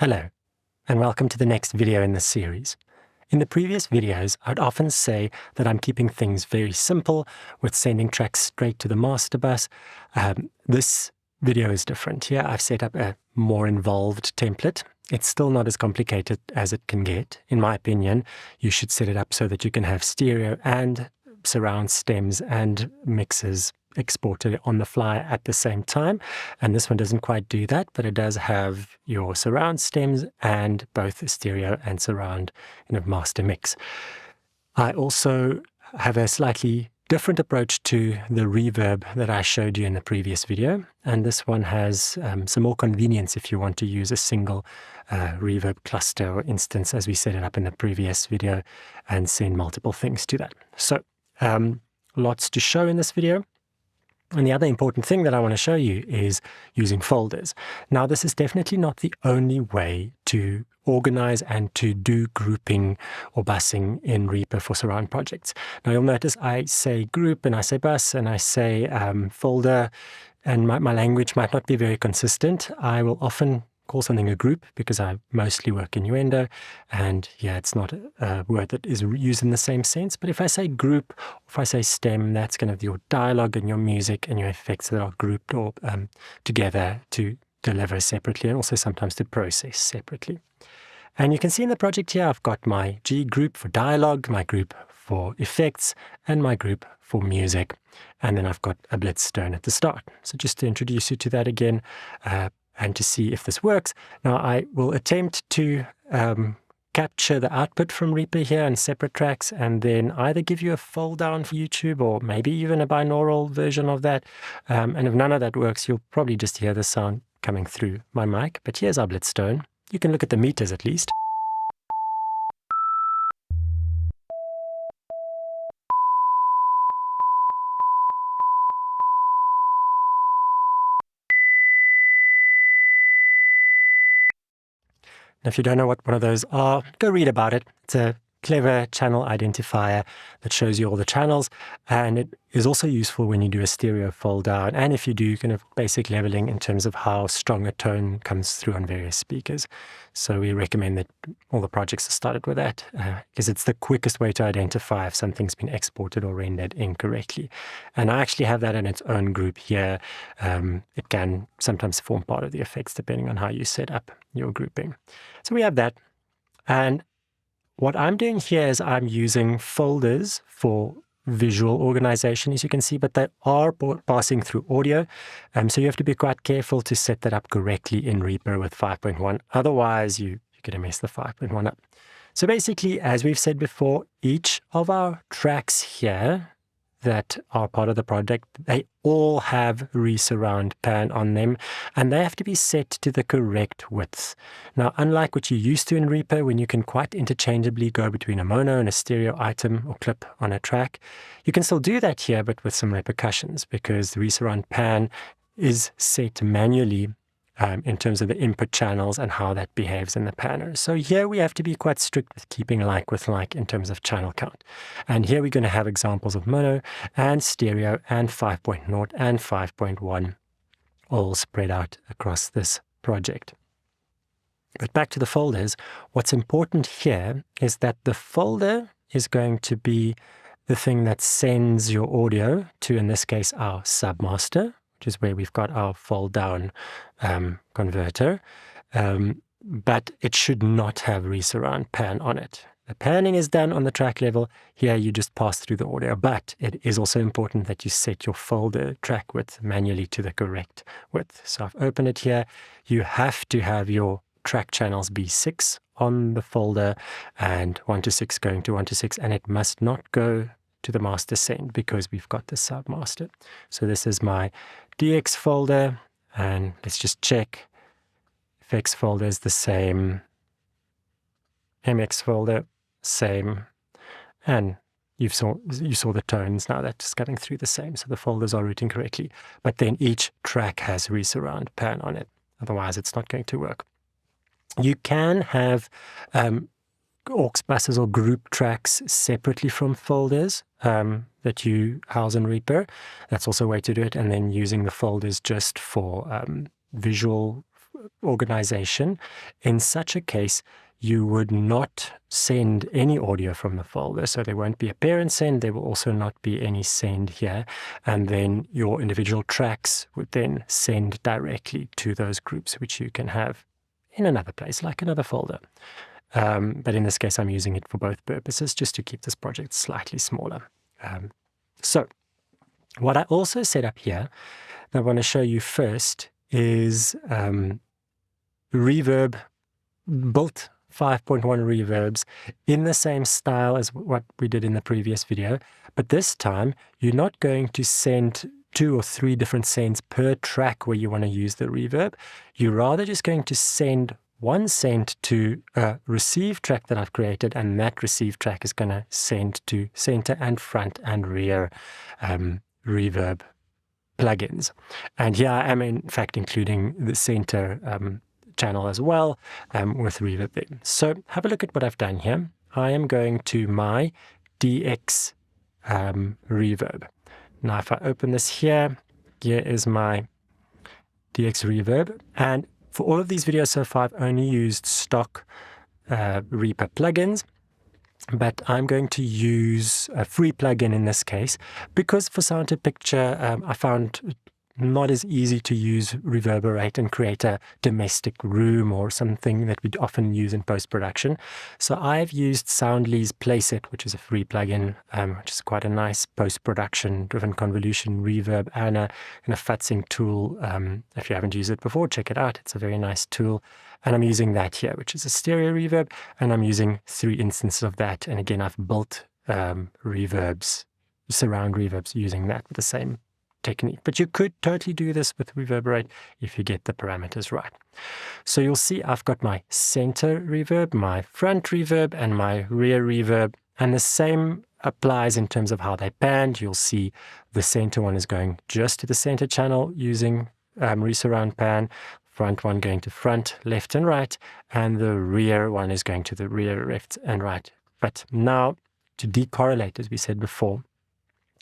Hello, and welcome to the next video in this series. In the previous videos, I'd often say that I'm keeping things very simple with sending tracks straight to the master bus. This video is different. Here I've set up a more involved template. It's still not as complicated as it can get. In my opinion, you should set it up so that you can have stereo and surround stems and mixes exported on the fly at the same time. And this one doesn't quite do that, but it does have your surround stems and both the stereo and surround master mix. I also have a slightly different approach to the reverb that I showed you in the previous video. And this one has some more convenience if you want to use a single reverb cluster or instance as we set it up in the previous video and send multiple things to that. So lots to show in this video. And the other important thing that I want to show you is using folders. Now, this is definitely not the only way to organize and to do grouping or busing in Reaper for surround projects. Now, you'll notice I say group and I say bus and I say folder, and my language might not be very consistent. I will often call something a group because I mostly work innuendo, and yeah, it's not a word that is used in the same sense. But if I say group, or if I say stem, that's kind of your dialogue and your music and your effects that are grouped or together to deliver separately, and also sometimes to process separately. And you can see in the project here, I've got my G group for dialogue, my group for effects, and my group for music. And then I've got a BLITS stone at the start. So just to introduce you to that again, and to see if this works. Now I will attempt to capture the output from Reaper here in separate tracks and then either give you a fold down for YouTube or maybe even a binaural version of that. And if none of that works, you'll probably just hear the sound coming through my mic. But here's our BLITS stone. You can look at the meters at least. Now, if you don't know what one of those are, go read about it. It's a clever channel identifier that shows you all the channels, and it is also useful when you do a stereo fold down and if you do kind of basic leveling in terms of how strong a tone comes through on various speakers. So we recommend that all the projects are started with that because it's the quickest way to identify if something's been exported or rendered incorrectly. And I actually have that in its own group here. It can sometimes form part of the effects depending on how you set up your grouping. So we have that. And what I'm doing here is I'm using folders for visual organization, as you can see, but they are passing through audio. So you have to be quite careful to set that up correctly in Reaper with 5.1. Otherwise, you're going to mess the 5.1 up. So basically, as we've said before, each of our tracks here that are part of the project, they all have resurround pan on them, and they have to be set to the correct width. Now, unlike what you used to in Reaper, when you can quite interchangeably go between a mono and a stereo item or clip on a track, you can still do that here, but with some repercussions, because the resurround pan is set manually in terms of the input channels and how that behaves in the panner. So here we have to be quite strict with keeping like with like in terms of channel count. And here we're going to have examples of mono and stereo and 5.0 and 5.1 all spread out across this project. But back to the folders, what's important here is that the folder is going to be the thing that sends your audio to, in this case, our submaster, which is where we've got our fold down converter, but it should not have resurround pan on it. The panning is done on the track level. Here you just pass through the audio, but it is also important that you set your folder track width manually to the correct width. So I've opened it here. You have to have your track channels be 6 on the folder and 1 to 6 going to 1 to 6, and it must not go to the master send because we've got the submaster. So this is my DX folder, and let's just check. FX folder is the same, MX folder, same, and you saw the tones now that's coming through the same, so the folders are routing correctly. But then each track has resurround pan on it, otherwise it's not going to work. You can have aux buses or group tracks separately from folders that you house in Reaper. That's also a way to do it. And then using the folders just for visual organization. In such a case, you would not send any audio from the folder. So there won't be a parent send. There will also not be any send here. And then your individual tracks would then send directly to those groups, which you can have in another place, like another folder. But in this case, I'm using it for both purposes, just to keep this project slightly smaller. So what I also set up here that I want to show you first is reverb, built 5.1 reverbs in the same style as what we did in the previous video. But this time, you're not going to send 2 or 3 different sends per track where you want to use the reverb. You're rather just going to send one send to a receive track that I've created, and that receive track is going to send to center and front and rear reverb plugins. And here I am in fact including the center channel as well with reverb there. So have a look at what I've done here. I am going to my DX reverb. Now if I open this here, here is my DX reverb, and for all of these videos so far, I've only used stock Reaper plugins, but I'm going to use a free plugin in this case, because for sound to picture, I found not as easy to use reverberate and create a domestic room or something that we'd often use in post-production. So I've used Soundly's Playset, which is a free plugin, which is quite a nice post-production driven convolution reverb and a futzing tool. If you haven't used it before, check it out. It's a very nice tool. And I'm using that here, which is a stereo reverb, and I'm using 3 instances of that. And again, I've built reverbs, surround reverbs using that with the same technique. But you could totally do this with reverberate if you get the parameters right. So you'll see I've got my center reverb, my front reverb, and my rear reverb, and the same applies in terms of how they panned. You'll see the center one is going just to the center channel using resurround pan, front one going to front, left and right, and the rear one is going to the rear, left and right. But now to decorrelate, as we said before,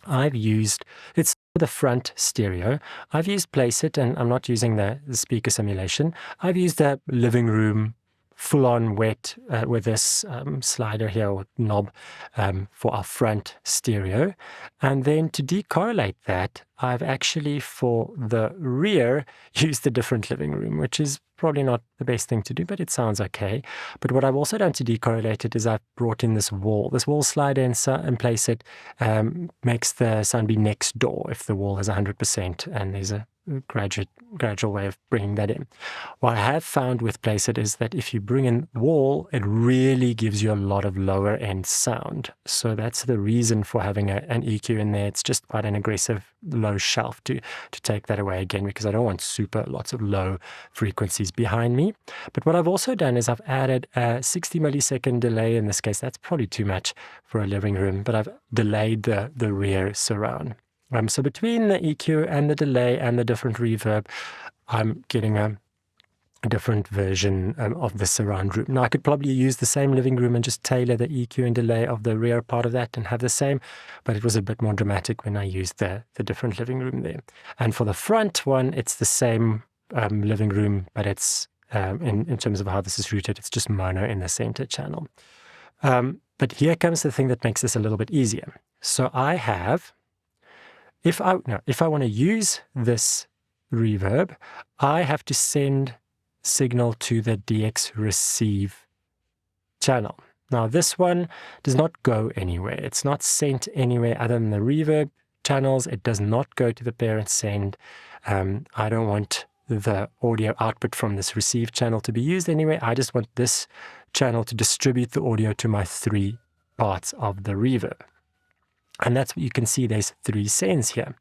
I've used, it's the front stereo. I've used Playset, and I'm not using the speaker simulation. I've used the living room full-on wet with this slider here or knob for our front stereo. And then to decorrelate that, I've actually, for the rear, used a different living room, which is probably not the best thing to do, but it sounds okay. But what I've also done to decorrelate it is I've brought in this wall. This wall slider in Playset makes the sound be next door if the wall is 100%, and there's a gradual way of bringing that in. What I have found with Playset is that if you bring in wall, it really gives you a lot of lower end sound. So that's the reason for having an EQ in there. It's just quite an aggressive low shelf to take that away again, because I don't want lots of low frequencies behind me. But what I've also done is I've added a 60 millisecond delay. In this case, that's probably too much for a living room, but I've delayed the rear surround. So between the EQ and the delay and the different reverb, I'm getting a different version of the surround room. Now, I could probably use the same living room and just tailor the EQ and delay of the rear part of that and have the same, but it was a bit more dramatic when I used the different living room there. And for the front one, it's the same living room, but it's in terms of how this is routed, it's just mono in the center channel. But here comes the thing that makes this a little bit easier. So I have, if I want to use this reverb, I have to send signal to the DX receive channel. Now this one does not go anywhere. It's not sent anywhere other than the reverb channels. It does not go to the parent send. I don't want the audio output from this receive channel to be used anyway. I just want this channel to distribute the audio to my 3 parts of the reverb. And that's what you can see. There's 3 sends here.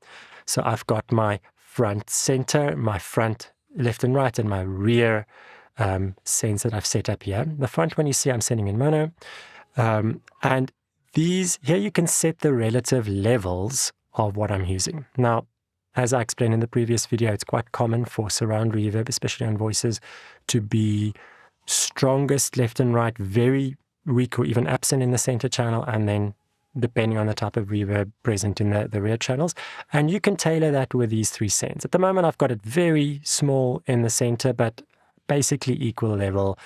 So I've got my front center, my front left and right, and my rear sends that I've set up here. The front one you see I'm sending in mono. And these, here you can set the relative levels of what I'm using. Now, as I explained in the previous video, it's quite common for surround reverb, especially on voices, to be strongest left and right, very weak or even absent in the center channel, and then depending on the type of reverb present in the rear channels. And you can tailor that with these 3 sends. At the moment, I've got it very small in the center, but basically equal level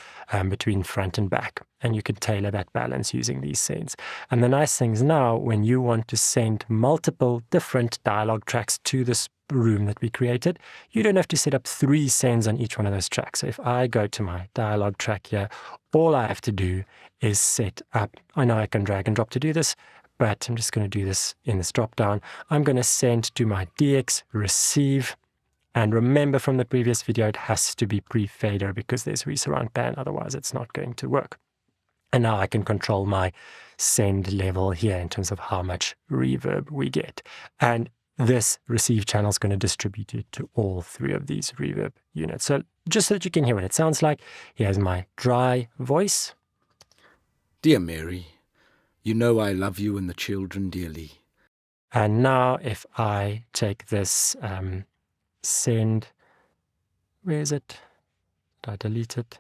between front and back. And you can tailor that balance using these sends. And the nice thing is now, when you want to send multiple different dialogue tracks to this room that we created, you don't have to set up 3 sends on each one of those tracks. So if I go to my dialogue track here, all I have to do is set up, I know I can drag and drop to do this, but I'm just going to do this in this drop down. I'm going to send to my DX receive. And remember from the previous video, it has to be pre-fader because there's resurround pan, otherwise it's not going to work. And now I can control my send level here in terms of how much reverb we get. And this receive channel is going to distribute it to all 3 of these reverb units. So just so that you can hear what it sounds like, here's my dry voice. Dear Mary, you know I love you and the children dearly. And now if I take this send, where is it? Did I delete it?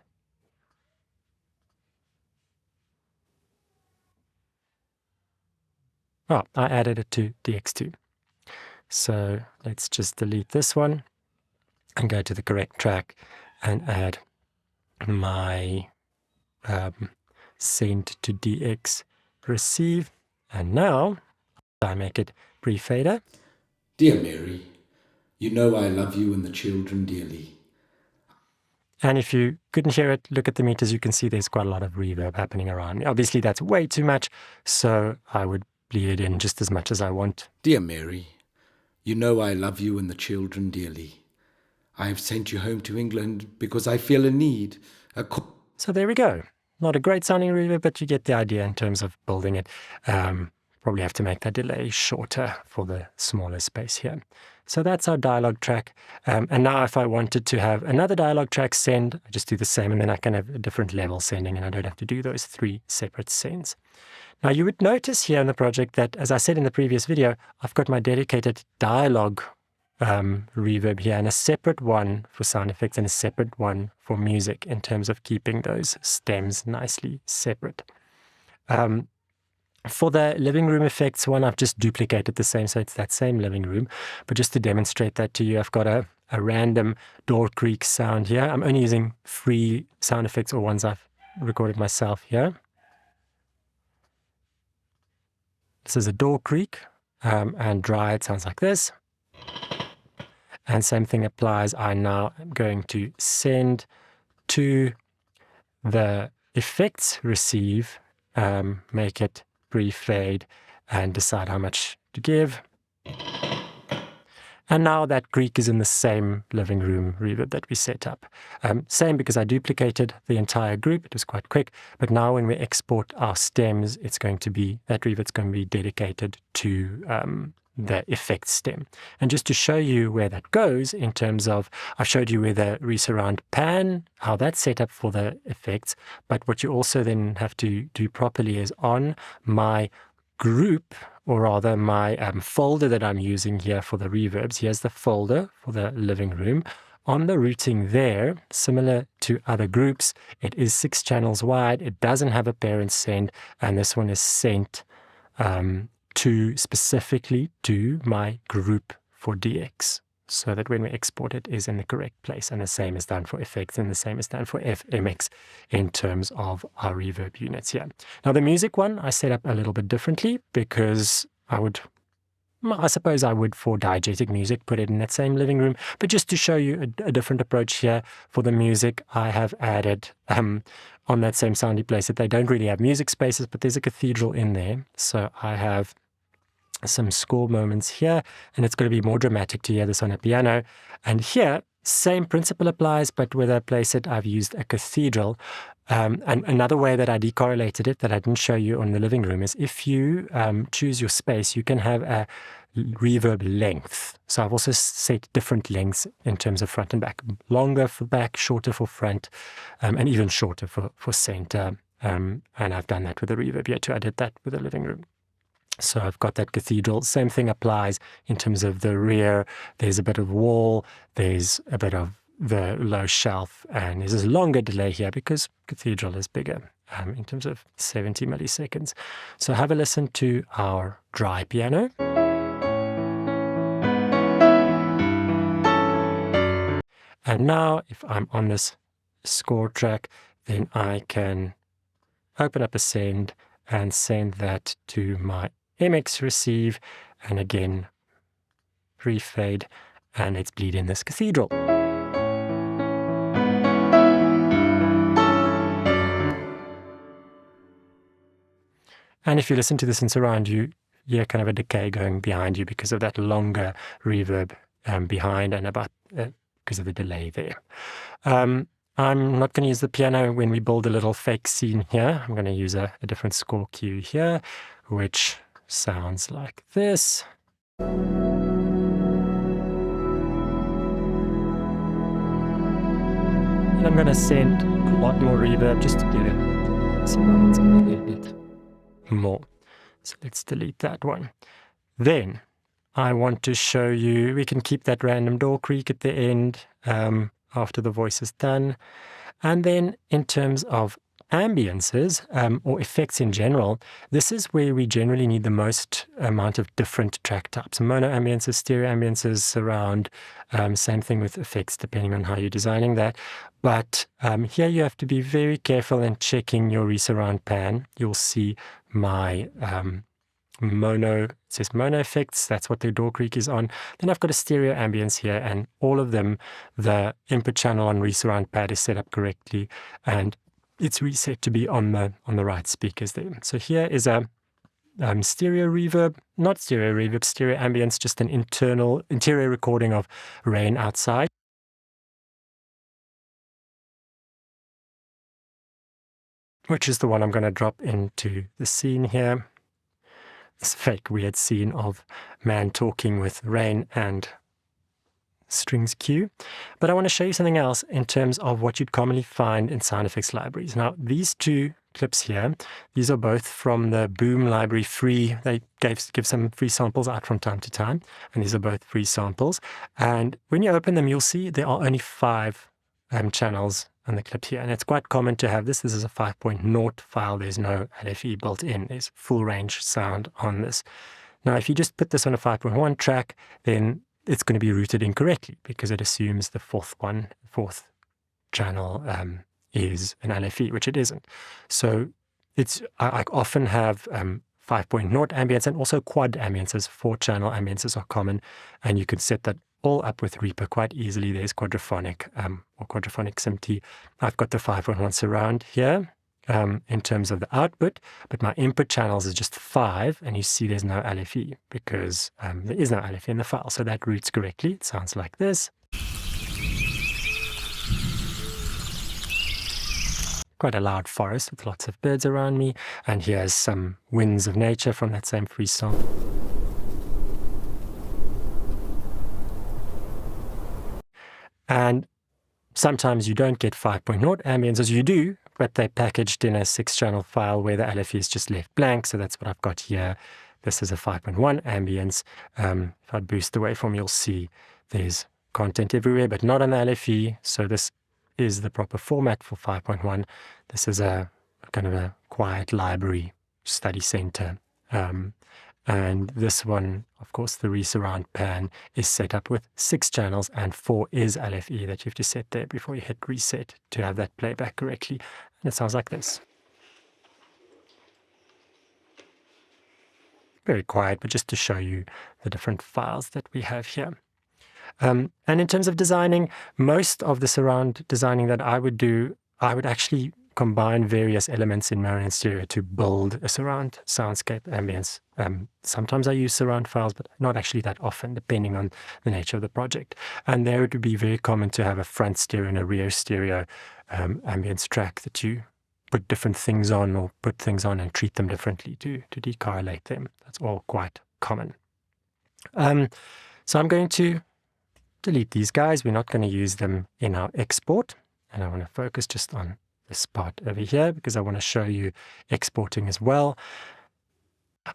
Oh, I added it to DX2. So let's just delete this one and go to the correct track and add my send to DX receive. And now I make it pre-fader. Dear Mary, you know I love you and the children dearly. And if you couldn't hear it, look at the meters. You can see there's quite a lot of reverb happening around me. Obviously, that's way too much, so I would bleed it in just as much as I want. Dear Mary, you know I love you and the children dearly. I have sent you home to England because I feel a need. So there we go. Not a great sounding reverb, but you get the idea in terms of building it. Probably have to make that delay shorter for the smaller space here. So that's our dialogue track. And now if I wanted to have another dialogue track send, I just do the same, and then I can have a different level sending, and I don't have to do those 3 separate sends. Now you would notice here in the project that, as I said in the previous video, I've got my dedicated dialogue reverb here, and a separate one for sound effects and a separate one for music in terms of keeping those stems nicely separate. For the living room effects one, I've just duplicated the same, so it's that same living room. But just to demonstrate that to you, I've got a random door creak sound here. I'm only using free sound effects or ones I've recorded myself here. This is a door creak, and dry, it sounds like this. And same thing applies. I now am going to send to the effects receive, make it pre-fade, and decide how much to give. And now that creak is in the same living room reverb that we set up. Same because I duplicated the entire group. It was quite quick. But now when we export our stems, it's going to be, that reverb's going to be dedicated to the effects stem. And just to show you where that goes in terms of, I showed you where the resurround pan, how that's set up for the effects. But what you also then have to do properly is on my group, or rather my folder that I'm using here for the reverbs. Here's the folder for the living room. On the routing there, similar to other groups, it is 6 channels wide. It doesn't have a parent send, and this one is sent to specifically to my group for DX, so that when we export it is in the correct place. And the same is done for effects, and the same is done for FMX in terms of our reverb units here. Now the music one I set up a little bit differently, because I suppose I would for diegetic music put it in that same living room, but just to show you a different approach here for the music, I have added on that same soundy place that they don't really have music spaces, but there's a cathedral in there. So I have some score moments here, and it's going to be more dramatic to hear this on a piano. And here, same principle applies, but where I place it, I've used a cathedral. And another way that I decorrelated it that I didn't show you on the living room is if you choose your space, you can have a reverb length. So I've also set different lengths in terms of front and back. Longer for back, shorter for front, and even shorter for center. And I've done that with the reverb here too. I did that with the living room. So I've got that cathedral. Same thing applies in terms of the rear. There's a bit of wall. There's a bit of the low shelf. And there's a longer delay here because cathedral is bigger in terms of 70 milliseconds. So have a listen to our dry piano. And now if I'm on this score track, then I can open up a send and send that to my MX receive, and again pre-fade, and let's bleed in this cathedral. And if you listen to this in surround, you hear kind of a decay going behind you because of that longer reverb behind, and about because of the delay there. I'm not going to use the piano when we build a little fake scene here. I'm going to use a different score cue here, which sounds like this. And I'm going to send a lot more reverb just to get it sounds a little bit more. So let's delete that one. Then I want to show you, we can keep that random door creak at the end after the voice is done. And then in terms of ambiences or effects in general, this is where we generally need the most amount of different track types. Mono ambiences, stereo ambiences, surround, same thing with effects depending on how you're designing that. But here you have to be very careful in checking your resurround pan. You'll see my mono, it says mono effects, that's what the door creak is on. Then I've got a stereo ambience here, and all of them, the input channel on resurround pad is set up correctly, and it's reset to be on the right speakers there. So here is a stereo reverb, not stereo reverb, stereo ambience, just an interior recording of rain outside. Which is the one I'm going to drop into the scene here. This fake weird scene of man talking with rain and strings cue. But I want to show you something else in terms of what you'd commonly find in sound effects libraries. Now, these two clips here, these are both from the Boom library free. They give some free samples out from time to time, and these are both free samples. And when you open them, you'll see there are only 5 channels on the clip here, and it's quite common to have this. This is a 5.0 file. There's no LFE built in. There's full range sound on this. Now, if you just put this on a 5.1 track, then it's going to be routed incorrectly because it assumes the fourth channel is an LFE, which it isn't. So I often have 5.0 ambience and also quad ambiences. 4-channel ambiences are common, and you can set that all up with Reaper quite easily. There's quadraphonic or quadraphonic SMT. I've got the 5.1 surround here in terms of the output, but my input channels is just 5, and you see there's no LFE because there is no LFE in the file. So that routes correctly. It sounds like this. Quite a loud forest with lots of birds around me, and here's some winds of nature from that same free song. And sometimes you don't get 5.0 ambiences, you do, but they're packaged in a 6-channel file where the LFE is just left blank. So that's what I've got here. This is a 5.1 ambience. If I boost the waveform, you'll see there's content everywhere, but not on the LFE. So this is the proper format for 5.1. This is a kind of a quiet library study center. And this one, of course, the resurround pan is set up with 6 channels, and 4 is LFE that you have to set there before you hit reset to have that playback correctly. And it sounds like this. Very quiet, but just to show you the different files that we have here. And in terms of designing, most of the surround designing that I would do, I would actually combine various elements in mono and stereo to build a surround soundscape ambience. Sometimes I use surround files, but not actually that often, depending on the nature of the project. And there it would be very common to have a front stereo and a rear stereo ambience track that you put different things on, or put things on and treat them differently to decorrelate them. That's all quite common. So I'm going to delete these guys. We're not going to use them in our export. And I want to focus just on this part over here because I want to show you exporting as well.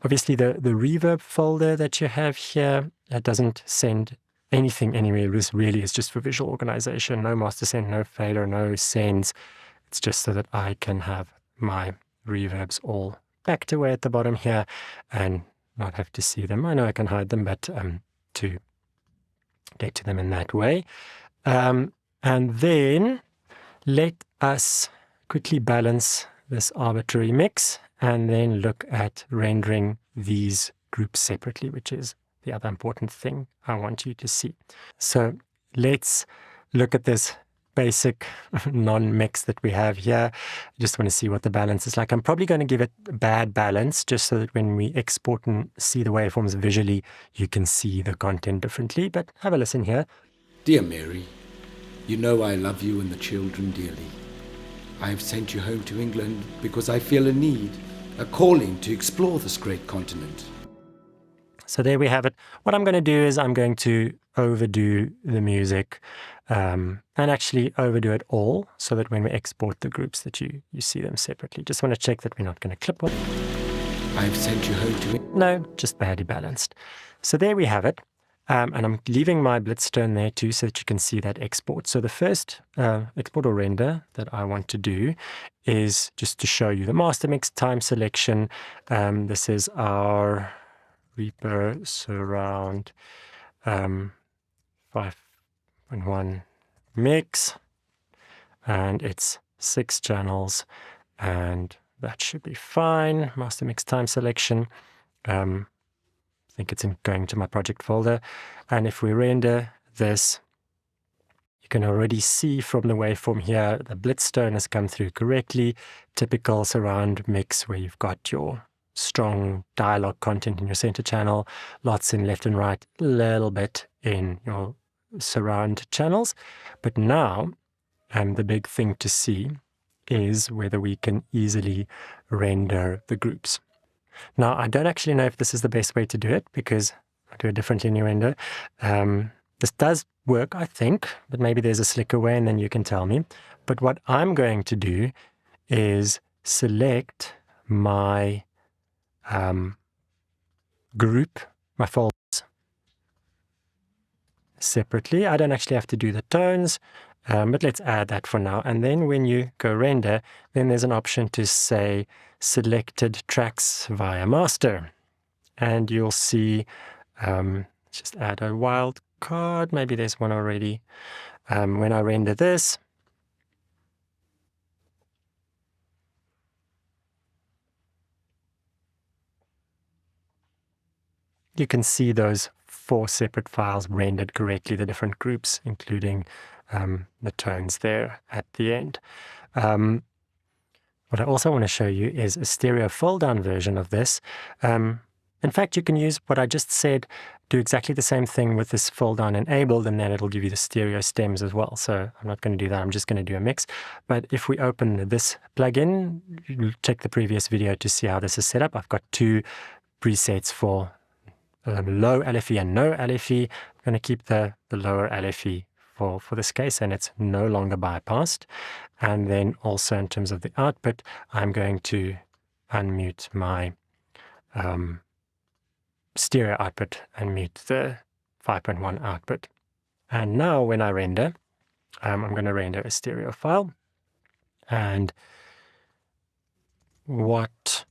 Obviously, the reverb folder that you have here doesn't send anything anywhere. This really is just for visual organization. No master send, no fader, no sends. It's just so that I can have my reverbs all packed away at the bottom here and not have to see them. I know I can hide them, but to get to them in that way. And then let us quickly balance this arbitrary mix and then look at rendering these groups separately, which is the other important thing I want you to see. So let's look at this basic non-mix that we have here. I just want to see what the balance is like. I'm probably going to give it a bad balance just so that when we export and see the waveforms visually, you can see the content differently. But have a listen here. Dear Mary, you know I love you and the children dearly. I have sent you home to England because I feel a need, a calling to explore this great continent. So there we have it. What I'm going to do is I'm going to overdo the music and actually overdo it all so that when we export the groups that you see them separately. Just want to check that we're not going to clip one. I have sent you home to England. No, just badly balanced. So there we have it. And I'm leaving my BLITS tone there too so that you can see that export. So the first export or render that I want to do is just to show you the master mix time selection. This is our Reaper surround 5.1 mix, and it's 6 channels, and that should be fine. Master mix time selection. I think it's going to my project folder. And if we render this, you can already see from the waveform here, the BLITS tone has come through correctly. Typical surround mix where you've got your strong dialogue content in your center channel, lots in left and right, a little bit in your surround channels. But now, the big thing to see is whether we can easily render the groups. Now, I don't actually know if this is the best way to do it because I do it differently in your render. This does work, I think, but maybe there's a slicker way and then you can tell me. But what I'm going to do is select my group, my folders separately. I don't actually have to do the tones, but let's add that for now. And then when you go render, then there's an option to say selected tracks via master. And you'll see, just add a wild card. Maybe there's one already. When I render this, you can see those 4 separate files rendered correctly, the different groups, including the tones there at the end. What I also want to show you is a stereo fold-down version of this. In fact, you can use what I just said, do exactly the same thing with this fold-down enabled, and then it'll give you the stereo stems as well. So I'm not going to do that. I'm just going to do a mix. But if we open this plugin, check the previous video to see how this is set up. I've got 2 presets for low LFE and no LFE. I'm going to keep the lower LFE for this case, and it's no longer bypassed. And then also in terms of the output, I'm going to unmute my stereo output and mute the 5.1 output. And now when I render, I'm going to render a stereo file. And what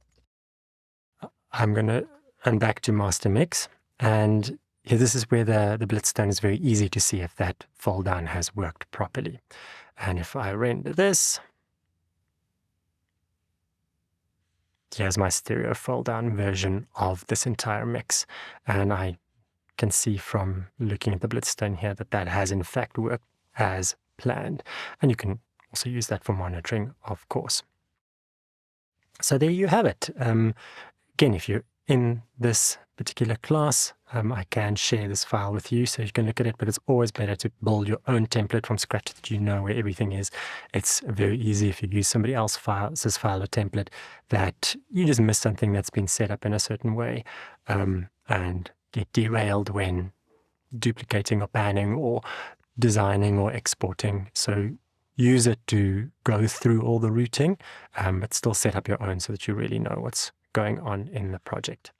I'm going to, and back to master mix, and here this is where the BLITS tone is very easy to see if that fold down has worked properly. And if I render this, here's my stereo fold down version of this entire mix. And I can see from looking at the BLITS tone here that that has in fact worked as planned. And you can also use that for monitoring, of course. So there you have it. Again, if you're in this particular class, I can share this file with you so you can look at it, but it's always better to build your own template from scratch that you know where everything is. It's very easy if you use somebody else's file or template that you just miss something that's been set up in a certain way and get derailed when duplicating or panning or designing or exporting. So use it to go through all the routing, but still set up your own so that you really know what's going on in the project.